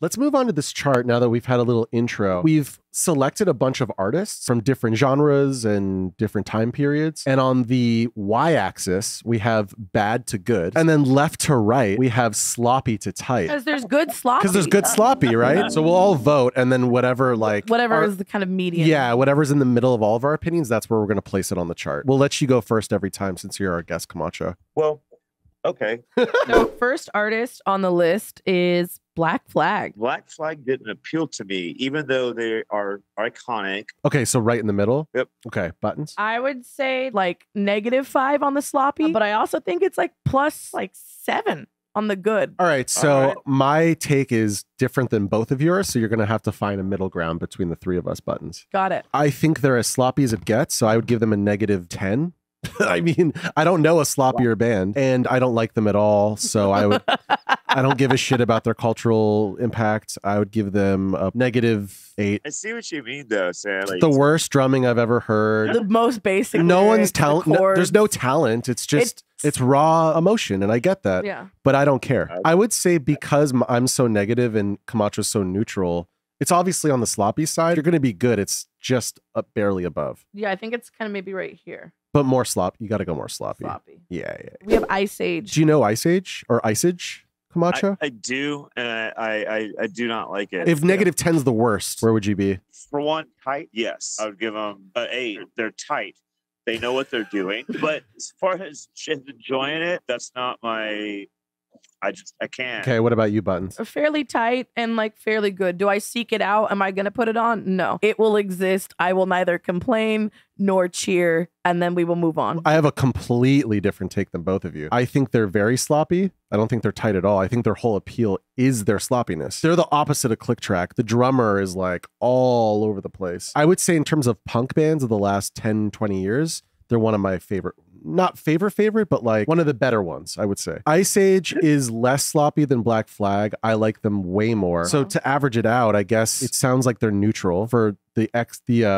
Let's move on to this chart now that we've had a little intro. We've selected a bunch of artists from different genres and different time periods. And on the y-axis, we have bad to good. And then left to right, we have sloppy to tight. Because there's good sloppy. Because there's good sloppy, right? So we'll all vote, and then whatever is the kind of median. Yeah, whatever's in the middle of all of our opinions, that's where we're going to place it on the chart. We'll let you go first every time since you're our guest, Camacho. Well, okay. So first artist on the list is Black Flag. Black Flag didn't appeal to me, even though they are iconic. Okay, so right in the middle? Yep. Okay, buttons? I would say like -5 on the sloppy, but I also think it's like plus like 7 on the good. All right, so my take is different than both of yours, so you're going to have to find a middle ground between the three of us, buttons. Got it. I think they're as sloppy as it gets, so I would give them a -10. I mean, I don't know a sloppier band, and I don't like them at all, so I don't give a shit about their cultural impact. I would give them a -8. I see what you mean, though, Sam. Like, The worst drumming I've ever heard. The most basic. No lyrics, one's talent. There's no talent. It's just it's raw emotion, and I get that. Yeah. But I don't care. I would say because I'm so negative and Camacho's so neutral, it's obviously on the sloppy side. You're going to be good. It's just barely above. Yeah, I think it's kind of maybe right here. But more slop. You got to go more sloppy. Sloppy. Yeah. We have Ice Age. Do you know Ice Age or Ice Age, Camacho? I do, and I do not like it. If -10's the worst, where would you be? For one, tight, yes. I would give them an 8. They're tight. They know what they're doing. But as far as just enjoying it, that's not my... I can't. Okay, what about you, buttons? Fairly tight and like fairly good. Do I seek it out? Am I going to put it on? No. It will exist. I will neither complain nor cheer, and then we will move on. I have a completely different take than both of you. I think they're very sloppy. I don't think they're tight at all. I think their whole appeal is their sloppiness. They're the opposite of Click Track. The drummer is like all over the place. I would say in terms of punk bands of the last 10, 20 years, they're one of my favorite, not favorite, but like one of the better ones, I would say. Ice Age is less sloppy than Black Flag. I like them way more. So to average it out, I guess it sounds like they're neutral for the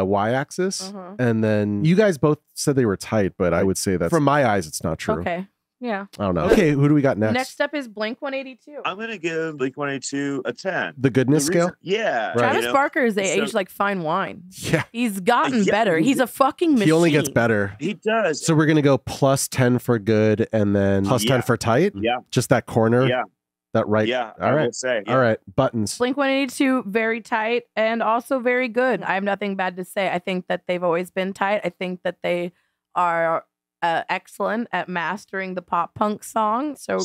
y-axis. And then you guys both said they were tight, but I would say that from my eyes, it's not true. Okay. Yeah. I don't know. Okay, who do we got next? Next up is Blink-182. I'm going to give Blink-182 a 10. The goodness scale? Yeah. Right. Travis Barker is aged like fine wine. Yeah. He's gotten better. He's a fucking machine. He only gets better. He does. So we're going to go plus 10 for good and then plus 10 for tight? Yeah. Just that corner? Yeah. That right? Yeah. All right. I will say, yeah. All right. Buttons. Blink-182, very tight and also very good. I have nothing bad to say. I think that they've always been tight. I think that they are excellent at mastering the pop punk song. So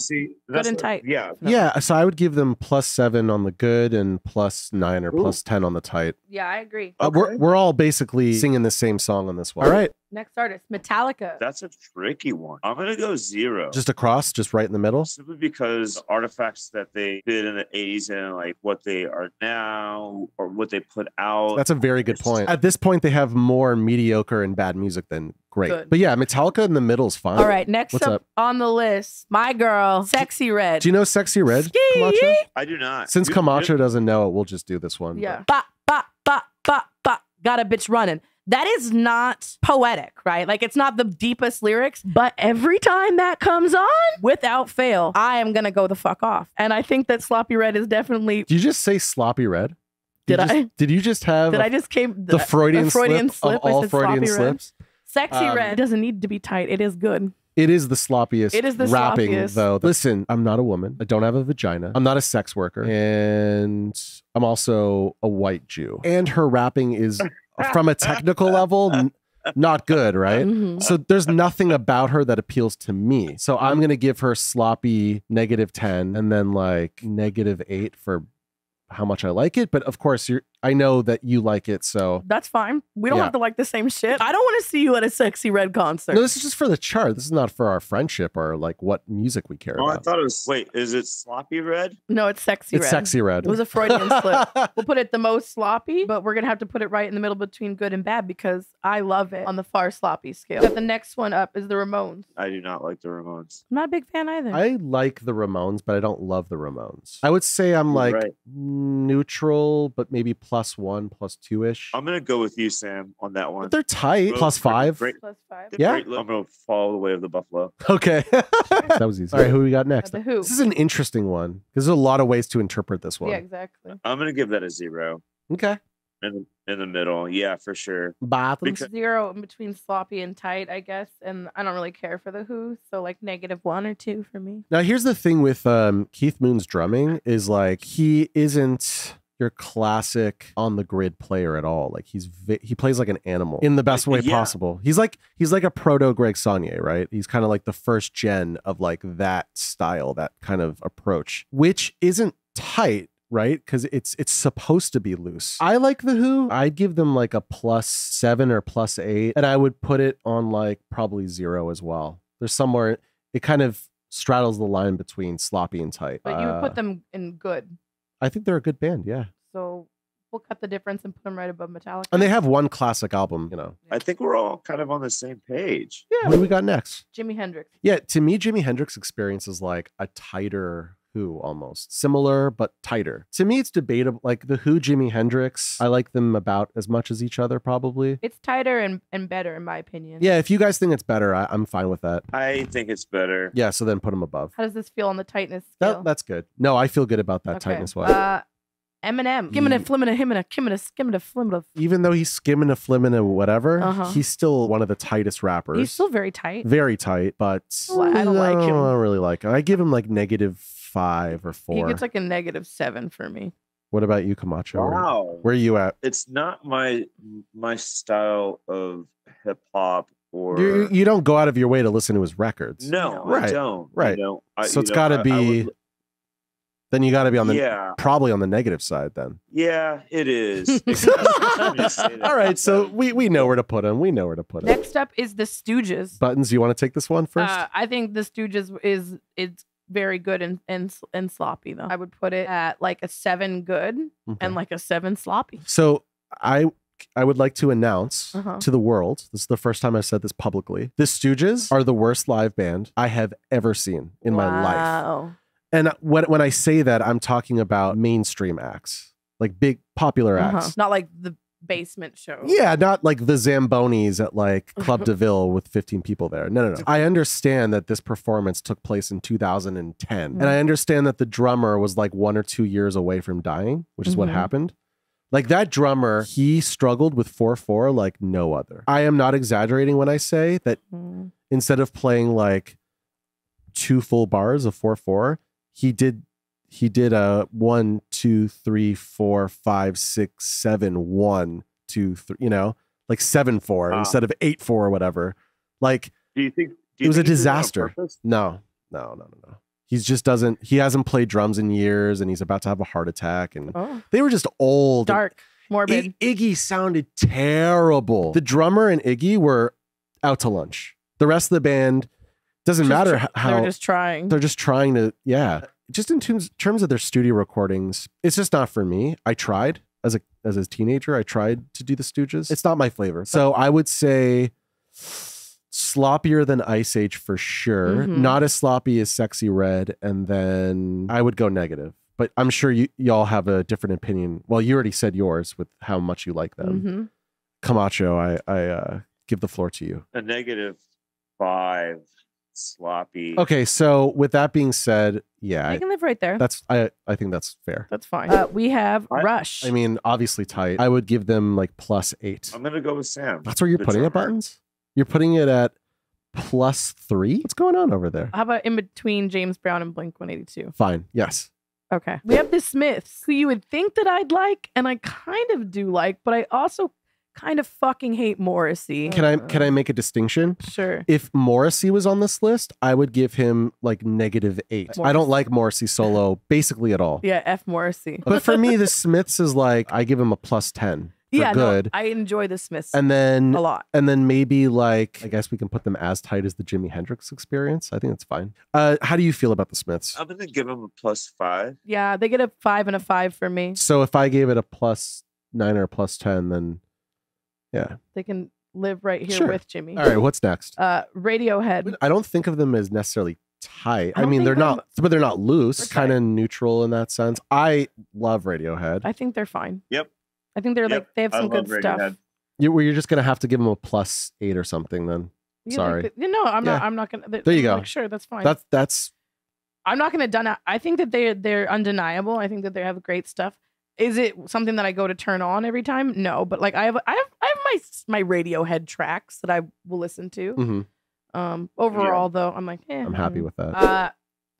good and tight. Yeah. Yeah. So I would give them plus 7 on the good and plus 9 or plus 10 on the tight. Yeah, I agree. We're all basically singing the same song on this one. All right. Next artist, Metallica. That's a tricky one. I'm going to go 0. Just across, just right in the middle? Simply because artifacts that they did in the 80s and like what they are now or what they put out. That's a very good point. At this point, they have more mediocre and bad music than great. Good. But yeah, Metallica in the middle is fine. All right, next up on the list, my girl, Sexy Red. Do you know Sexy Red, Camacho? I do not. Since Camacho doesn't know it, we'll just do this one. Yeah. Bop, bop, bop, bop, bop. Got a bitch running. That is not poetic, right? Like, it's not the deepest lyrics, but every time that comes on, without fail, I am going to go the fuck off. And I think that Sloppy Red is definitely... Did you just say Sloppy Red? Did I? Did you just have... Did I just came... The Freudian slip of all Freudian slips? Sexy Red doesn't need to be tight. It is good. It is the sloppiest it is the rapping, sloppiest. though. Listen, I'm not a woman. I don't have a vagina. I'm not a sex worker. And I'm also a white Jew. And her rapping is, from a technical level, not good, right? So there's nothing about her that appeals to me. So I'm going to give her sloppy -10 and then like -8 for how much I like it. But of course, I know that you like it, so... That's fine. We don't have to like the same shit. I don't want to see you at a Sexy Red concert. No, this is just for the chart. This is not for our friendship or like what music we care about. I thought it was... Wait, is it Sloppy Red? No, it's Sexy Red. It's Sexy Red. It was a Freudian slip. We'll put it the most sloppy, but we're going to have to put it right in the middle between good and bad because I love it on the far sloppy scale. But the next one up is the Ramones. I do not like the Ramones. I'm not a big fan either. I like the Ramones, but I don't love the Ramones. I would say I'm like neutral, but maybe +1, +2-ish. I'm gonna go with you, Sam, on that one. But they're tight. Well, +5. great. +5. Yeah. I'm gonna follow the way of the buffalo. Okay. That was easy. All right, who we got next? The Who. This is an interesting one because there's a lot of ways to interpret this one. Yeah, exactly. I'm gonna give that a 0 Okay. in the middle. Yeah, for sure. Bottoms. Because- 0 in between sloppy and tight, I guess. And I don't really care for the Who, so like -1 or 2 for me. Now, here's the thing with Keith Moon's drumming is like he isn't your classic on the grid player at all. Like he plays like an animal in the best way Yeah. possible. He's like a proto Greg Saunier, right? He's kind of like the first gen of like that style, that kind of approach, which isn't tight, right? Because it's supposed to be loose. I like the Who. I'd give them like a +7 or +8, and I would put it on like probably 0 as well. There's somewhere it kind of straddles the line between sloppy and tight. But you would put them in good. I think they're a good band, yeah. So we'll cut the difference and put them right above Metallica. And they have one classic album, you know. I think we're all kind of on the same page. Yeah. What do we got next? Jimi Hendrix. Yeah, to me, Jimi Hendrix Experience is like a tighter Who almost. Similar, but tighter. To me, it's debatable. Like the Who, Jimi Hendrix, I like them about as much as each other, probably. It's tighter and better, in my opinion. Yeah, if you guys think it's better, I'm fine with that. I think it's better. Yeah, so then put them above. How does this feel on the tightness scale? That's good. No, I feel good about that Okay. tightness-wise. Eminem. Gimme a flimmina, himina, kimmina, skimmina, flimmina. Even though he's skimming a flimming and whatever, Uh-huh. he's still one of the tightest rappers. He's still very tight. very tight, but Well, I don't like him. I don't really like him. I give him like -5 or 4. He gets like a -7 for me. What about you, Camacho? Wow. Where are you at? It's not my style of hip hop or You don't go out of your way to listen to his records. no, Right, I don't. right. You know, So it's got to be. Then you got to be on the probably on the negative side. Then. Yeah, it is. I'm just saying that. All right, so we know where to put him. We know where to put him. Next up is the Stooges. Buttons, you want to take this one first? I think the Stooges it's very good and sloppy though. I would put it at like a 7 good Okay. and like a 7 sloppy. So I would like to announce Uh-huh. to the world, this is the first time I've said this publicly, the Stooges are the worst live band I have ever seen in my life. Wow. And when I say that, I'm talking about mainstream acts, like big popular acts. Not like the basement show. Yeah, not like the Zambonis at like Club de Ville with 15 people there. No. I understand that this performance took place in 2010. And I understand that the drummer was like 1 or 2 years away from dying, which is what Mhm. happened. Like that drummer, he struggled with 4/4 like no other. I am not exaggerating when I say that Mm. instead of playing like 2 full bars of 4/4, he did a 1, 2, 3, 4, 5, 6, 7, 1, 2, 3, you know, like 7/4 instead of 8/4 or whatever. Like Do you think it was a he did that on disaster. purpose? No. He hasn't played drums in years and he's about to have a heart attack. And Oh. they were just old. Dark. Morbid. Iggy sounded terrible. The drummer and Iggy were out to lunch. The rest of the band doesn't matter how They're just trying. they're just trying to, yeah. Just in terms of their studio recordings, it's just not for me. I tried as a teenager. I tried to do the Stooges. It's not my flavor. So I would say sloppier than Ice Age for sure. Mhm. Not as sloppy as Sexy Red. And then I would go negative. But I'm sure y'all have a different opinion. Well, you already said yours with how much you like them. Mhm. Camacho, I give the floor to you. A -5 sloppy. Okay, so with that being said, yeah, You can live right there. that's I think that's fair. That's fine. We have Rush. I mean, obviously tight. I would give them like +8. I'm gonna go with Sam. That's where you're the putting it, drummer. Buttons? You're putting it at +3? What's going on over there? How about in between James Brown and Blink 182? Fine. Yes. Okay. We have the Smiths, who you would think that I'd like, and I kind of do like, but I also kind of fucking hate Morrissey. Can I make a distinction? Sure. If Morrissey was on this list, I would give him like -8. I don't like Morrissey solo basically at all. Yeah, F Morrissey. But for me, the Smiths is like I give him a +10 for Yeah, good. no, I enjoy the Smiths And then a lot. And then maybe like, I guess we can put them as tight as the Jimi Hendrix Experience. I think that's fine. How do you feel about the Smiths? I'm gonna give him a +5. Yeah, they get a 5 and a 5 for me. So if I gave it a +9 or a +10, then yeah. They can live right here Sure. with Jimmy. All right, what's next? Radiohead. I don't think of them as necessarily tight. I I don't mean, think they're they're- not, but they're not loose. They're Kind tight. of neutral in that sense. I love Radiohead. I think they're fine. Yep. I think they're Yep, like they have I some good love stuff. Radiohead. You're just gonna have to give them a +8 or something then. You Sorry. think that- no, I'm Yeah. not. I'm not gonna. There you go. Like, sure, that's fine. That's I'm not gonna done. I think that they're undeniable. I think that they have great stuff. Is it something that I go to turn on every time? No, but like I have my Radiohead tracks that I will listen to. mhm. Overall though, I'm like, I'm happy with that.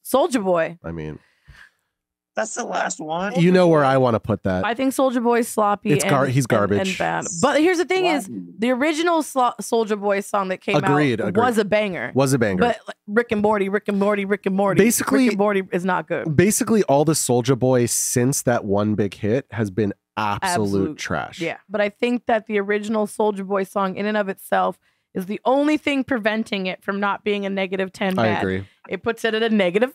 Soulja Boy. I mean, That's the last one. you know where I want to put that. I think Soulja Boy's sloppy. He's garbage. and bad. But here's the thing: is the original Soulja Boy song that came out was a banger. Was a banger. But like, Rick and Morty. Basically, Rick and Morty is not good. Basically, all the Soulja Boy since that one big hit has been absolute trash. Yeah, but I think that the original Soulja Boy song, in and of itself, is the only thing preventing it from not being a -10 bad. I agree. It puts it at a -9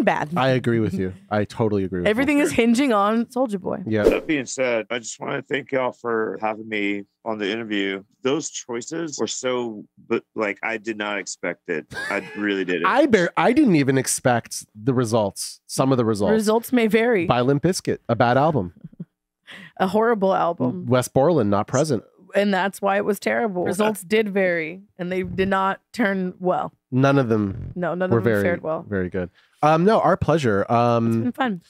bad. I agree with you. I totally agree with Everything you. is hinging on Soulja Boy. Yeah. That being said, I just want to thank y'all for having me on the interview. Those choices were so, but like I did not expect it. I really didn't. I didn't even expect the results. Some of the results. Results may vary. By Limp Bizkit, a bad album. A horrible album. West Borland not present. And that's why it was terrible. Results did vary, and they did not turn well. None of them. No, none were of them very, fared well. Very good. No, our pleasure. It's been fun.